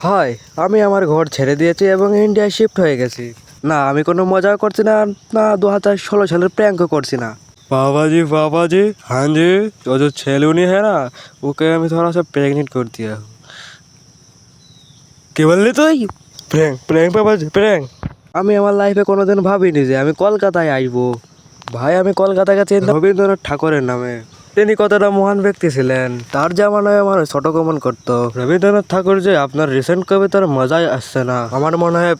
হয়, আমি আমার ঘর ছেড়ে দিয়েছি এবং ইন্ডিয়ায় শিফট হয়ে গেছি। না, আমি কোনো মজা করছি না, না 2016 সালের প্র্যাঙ্কও করছি না। बाबा जी, हाँ जी, वो जो छेलूनी है ना, ওকে আমি थोड़ा सा प्रेग्नेंट कर दिया हूँ। কি বললি তুই? প্র্যাঙ্ক প্র্যাঙ্ক বাবাজি প্র্যাঙ্ক। আমি আমার লাইফে কোনোদিন ভাবিনি যে আমি কলকাতায় আসবো। ভাই, আমি কলকাতাকে চিনতাম রবীন্দ্রনাথ ঠাকুরের নামে। তিনি কতটা মহান ব্যক্তি ছিলেন, তার জামানায় আমার ছোট কমন করতো। রবীন্দ্রনাথ ঠাকুর যে আপনার রিসেন্ট কবিতার মজাই আসছে না, আমার মনে হয়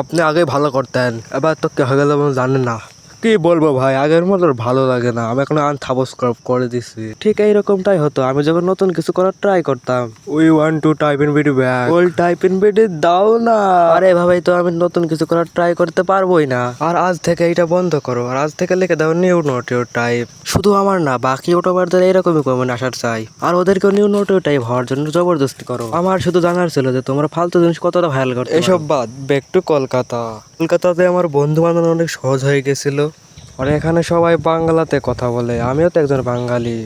আপনি আগে ভালো করতেন। এবার তো কে হয়ে গেল জানেন না। কি বলবো ভাই, আগের মতো আর ভালো লাগে না। আমি এখন আনসাবস্ক্রাইব করে দিছি। ঠিক এইরকমটাই হতো আমি যখন নতুন কিছু করার ট্রাই করতাম। We want to type in video back, old type in video দাও না। আর এভাবেই তো আমি নতুন কিছু করার ট্রাই করতে পারবোই না। আর আজ থেকে এটা বন্ধ করো, আর আজ থেকে লিখে দাও নিউ নোট ইউর টাইপ। শুধু আমার না, বাকি ইউটিউবারদের এরকমই কমেন্ট আসার চাই। আর ওদেরকেও নিউ নোট ইউর টাইপ হওয়ার জন্য জবরদস্তি করো। আমার শুধু জানার ছিল যে তোমরা ফালতু জিনিস কতটা ভাইরাল করতে পারো। এসব বাদ, ব্যাক টু কলকাতা। কলকাতাতে আমার বন্ধু বানানো অনেক সহজ হয়ে গেছিল। আর এখানে সবাই বাংলাতে কথা বলে, আমিও তো একজন বাঙালি।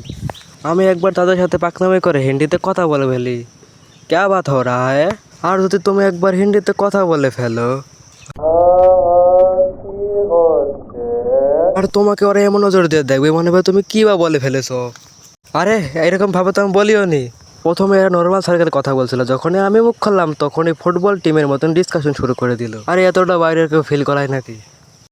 আমি একবার তাদের সাথে পাকনামি করে হিন্দিতে কথা বলে ফেলি। ক্যা বাত হো রাহা হ্যায়? আর যদি তুমি একবার হিন্দিতে কথা বলে ফেলো আর তোমাকে ওরা এমন নজর দিয়ে দেখবে, মনে হয় তুমি কি বা বলে ফেলেছো। আরে এরকম ভাবে তো আমি বলিও নি। প্রথমে এরা নর্মাল সার্কেল কথা বলছিল, যখনই আমি মুখ খুললাম তখনই ফুটবল টিমের মতন ডিসকাশন শুরু করে দিল। আরে এতটা বাইরের কেউ ফিল করায় নাকি?